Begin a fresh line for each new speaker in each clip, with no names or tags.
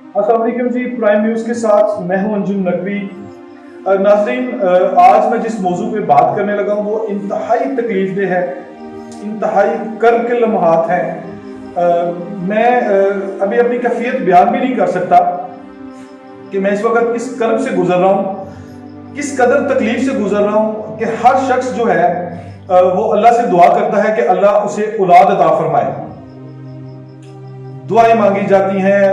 अस्सलाम वालेकुम जी, prime news के साथ मैं हूं अंजुम नकवी। नाज़रीन, आज मैं जिस मौजू पे बात करने लगा हूं वो इंतहाई तकलीफदेह है, इंतहाई कर्ब के लम्हात हैं। मैं अभी अपनी कैफियत बयान भी नहीं कर सकता कि मैं इस वक्त किस कर्ब से गुजर रहा हूँ, किस कदर तकलीफ से गुजर रहा हूँ कि हर शख्स जो है वो अल्लाह से दुआ करता है कि अल्लाह उसे औलाद अता फरमाए। दुआएं मांगी जाती हैं,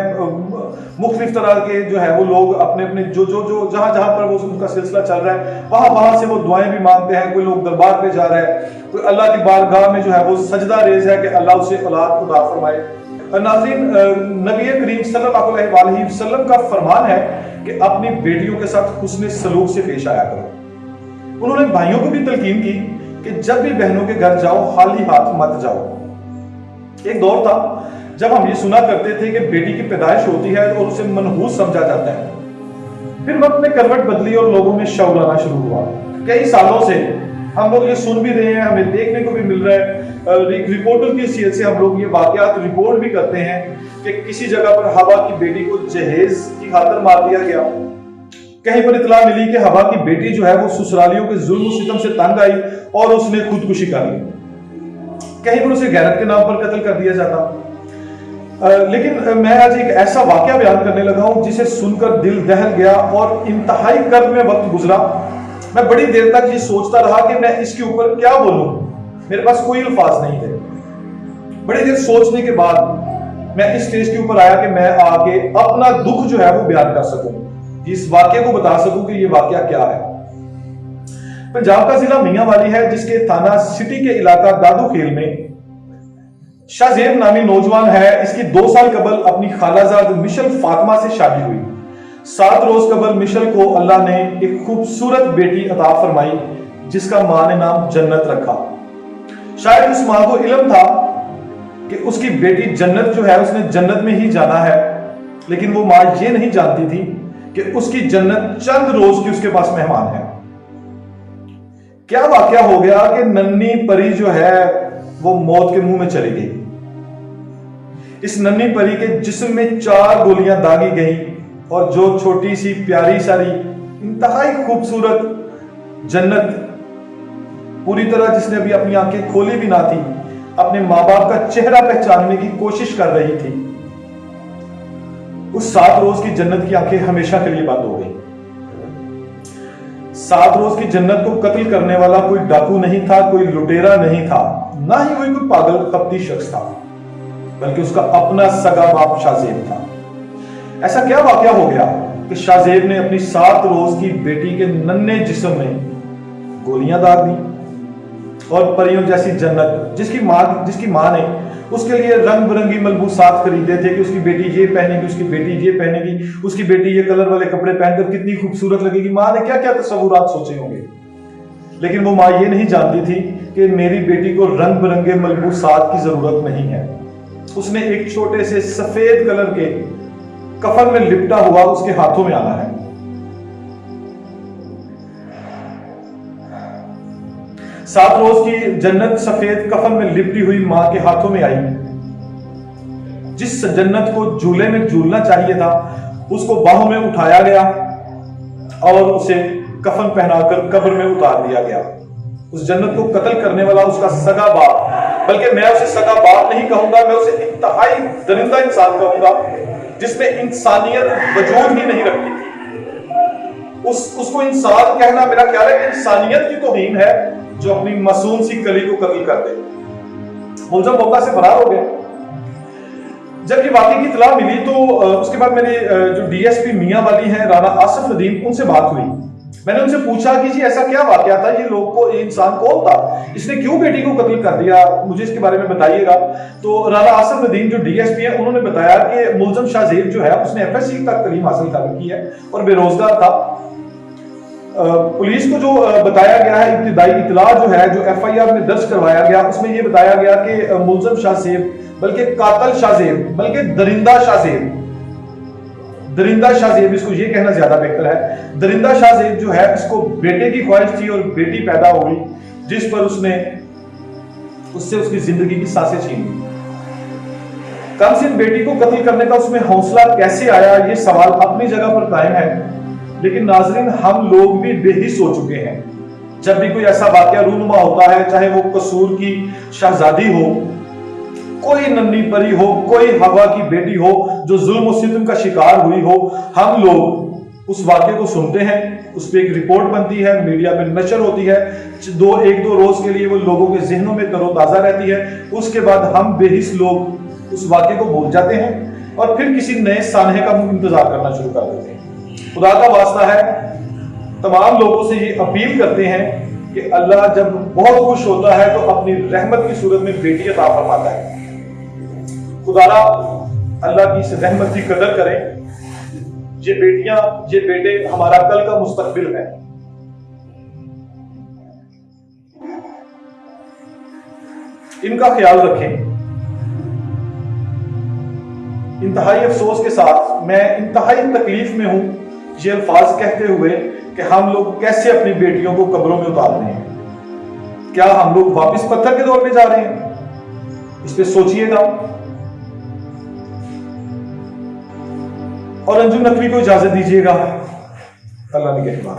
मुख्तलिफ तरह के जो है वो लोग अपने अपने जो जो जो जहां जहां पर वो उनका सिलसिला चल रहा है वहां वहां से वो दुआएं भी मांगते हैं। कोई लोग दरबार पे जा रहा है, कोई अल्लाह की बारगाह में जो है वो सजदा रेज है कि अल्लाह उसे औलाद अता फरमाए। नाज़रीन, नबी करीम सल्लल्लाहु अलैहि वसल्लम का फरमान है कि अपनी बेटियों के साथ हुस्न सलूक से पेश आया करो। उन्होंने भाइयों को भी तलकीन की कि जब भी बहनों के घर जाओ खाली हाथ मत जाओ। एक दौर था जब हम ये सुना करते थे कि बेटी की पैदाइश होती है और उसे मनहूस समझा जाता है। फिर वक्त में करवट बदली और लोगों में शौर आना शुरू हुआ। कई सालों से हम लोग ये सुन भी रहे हैं, हमें देखने को भी मिल रहा है। रिपोर्टर की हैसियत से हम लोग ये वाकयात रिपोर्ट भी करते हैं कि किसी जगह पर हवा की बेटी को जहेज की खातर मार दिया गया। कहीं पर इतला मिली कि हवा की बेटी जो है वो ससुरालियों के जुल्म सितम से तंग आई और उसने खुदकुशी कर ली। कहीं पर उसे गैरत के नाम पर कत्ल कर दिया जाता। लेकिन मैं आज एक ऐसा वाकया बयान करने लगा हूं जिसे सुनकर दिल दहल गया और इंतहाई कर्ब में वक्त गुजरा। मैं बड़ी देर तक ये सोचता रहा कि मैं इसके ऊपर क्या बोलूं, मेरे पास कोई अल्फाज नहीं थे। बड़ी देर सोचने के बाद मैं इस स्टेज के ऊपर आया कि मैं आके अपना दुख जो है वो बयान कर सकूं, इस वाकये को बता सकूं कि ये वाकया क्या है। पंजाब का जिला मियांवाली है, जिसके थाना सिटी के इलाका दादू खेल में शाहजेब नामी नौजवान है। इसकी 2 साल कबल अपनी खालाजाद मिशल फातिमा से शादी हुई। 7 रोज कबल मिशल को अल्लाह ने एक खूबसूरत बेटी अता फरमाई जिसका मां ने नाम जन्नत रखा। शायद उस मां को इल्म था कि उसकी बेटी जन्नत जो है उसने जन्नत में ही जाना है, लेकिन वो मां ये नहीं जानती थी कि उसकी जन्नत चंद रोज की उसके पास मेहमान है। क्या वाकया हो गया कि नन्ही परी जो है वो मौत के मुंह में चली गई। इस नन्ही परी के जिस्म में 4 गोलियां दागी गई और जो छोटी सी प्यारी सारी इंतहाई खूबसूरत जन्नत पूरी तरह जिसने अभी अपनी आंखें खोली भी ना थी, अपने मां बाप का चेहरा पहचानने की कोशिश कर रही थी, उस 7 रोज की जन्नत की आंखें हमेशा के लिए बंद हो गई। 7 रोज की जन्नत को कत्ल करने वाला कोई डाकू नहीं था, कोई लुटेरा नहीं था, ना ही कोई पागल खपती शख्स था, बल्कि उसका अपना सगा बाप शाहजेब था। ऐसा क्या वाकया हो गया कि शाहजेब ने अपनी 7 रोज की बेटी के नन्हे जिस्म में गोलियां दाग दी और परियों जैसी जन्नत जिसकी मां ने उसके लिए रंग बिरंगी मलबूसात खरीदे थे कि उसकी बेटी ये पहनेगी, उसकी बेटी ये पहनेगी, उसकी बेटी ये कलर वाले कपड़े पहनकर कितनी खूबसूरत लगेगी। मां ने क्या क्या तस्वुरात सोचे होंगे, लेकिन वो मां ये नहीं जानती थी कि मेरी बेटी को रंग बिरंगे मलबूसात की जरूरत नहीं है। उसने एक छोटे से सफेद कलर के कफन में लिपटा हुआ उसके हाथों में आना है। सात रोज की जन्नत सफेद कफन में लिपटी हुई मां के हाथों में आई। जिस जन्नत को झूले में झूलना चाहिए था उसको बाहों में उठाया गया और उसे कफन पहनाकर कब्र में उतार दिया गया। उस जन्नत को कत्ल करने वाला उसका सगा बाप, बल्कि मैं उसे सगा बाप नहीं कहूंगा, मैं उसे इंतहाई दरिंदा इंसान कहूंगा जिसमें इंसानियत वजूद ही नहीं रखती थी। उसको इंसान कहना मेरा ख्याल है कि इंसानियत की तौहीन है जो अपनी मासूम सी कली को कत्ल कर दे। मुलज़म मौका से फरार हो गया। जब ये वाकई की इत्तला मिली तो उसके बाद मेरे जो डीएसपी मियांवाली हैं राना आसिफ नदीम, उनसे बात हुई। मैंने उनसे पूछा कि जी ऐसा क्या वाकया था, ये लोग को ये इंसान कौन था, इसने क्यों बेटी को कत्ल कर दिया, मुझे इसके बारे में बताइएगा। तो राना आसिफ नदीम जो डीएसपी है उन्होंने बताया कि मुलज़म शाहजेब जो है उसने एफएससी तक तालीम हासिल कर रखी है और बेरोजगार था। पुलिस को जो बताया गया है, इब्तिदाई इत्तला जो है जो एफआईआर में दर्ज करवाया गया उसमें यह बताया गया कि मुलज़म शाहजेब बल्कि कातल शाहजेब बल्कि दरिंदा शाहजेब इसको ये कहना ज्यादा बेहतर है। दरिंदा शाहजेब जो है इसको बेटे की ख्वाहिश थी और बेटी पैदा हुई जिस पर उसने उससे उसकी जिंदगी की सांसें छीन ली। कमसिन बेटी को कत्ल करने का उसमें हौसला कैसे आया, ये सवाल अपनी जगह पर कायम है। लेकिन नाजरीन, हम लोग भी बेहिस हो चुके हैं। जब भी कोई ऐसा वाकया रूनुमा होता है, चाहे वो कसूर की शहजादी हो, कोई नन्ही परी हो, कोई हवा की बेटी हो जो जुल्म और सितम का शिकार हुई हो, हम लोग उस वाक्य को सुनते हैं, उस पर एक रिपोर्ट बनती है, मीडिया में नशर होती है, एक दो रोज के लिए वो लोगों के जहनों में तरोताजा रहती है। उसके बाद हम बेहिस लोग उस वाक्य को भूल जाते हैं और फिर किसी नए सानहे का इंतजार करना शुरू कर देते हैं। खुदा का वास्ता है, तमाम लोगों से ये अपील करते हैं कि अल्लाह जब बहुत खुश होता है तो अपनी रहमत की सूरत में बेटी अता फरमाता है। खुदारा अल्लाह की इस रहमत की कदर करें। ये बेटियां, ये बेटे हमारा कल का मुस्तकबिल है। इनका ख्याल रखें। इंतहाई अफसोस के साथ मैं इंतहाई तकलीफ में हूं ये अल्फाज कहते हुए कि हम लोग कैसे अपनी बेटियों को कब्रों में उतार रहे हैं। क्या हम लोग वापस पत्थर के दौर में जा रहे हैं? इस पे सोचिएगा। और अंजुम नकवी को इजाजत दीजिएगा। अल्लाह ने कहना।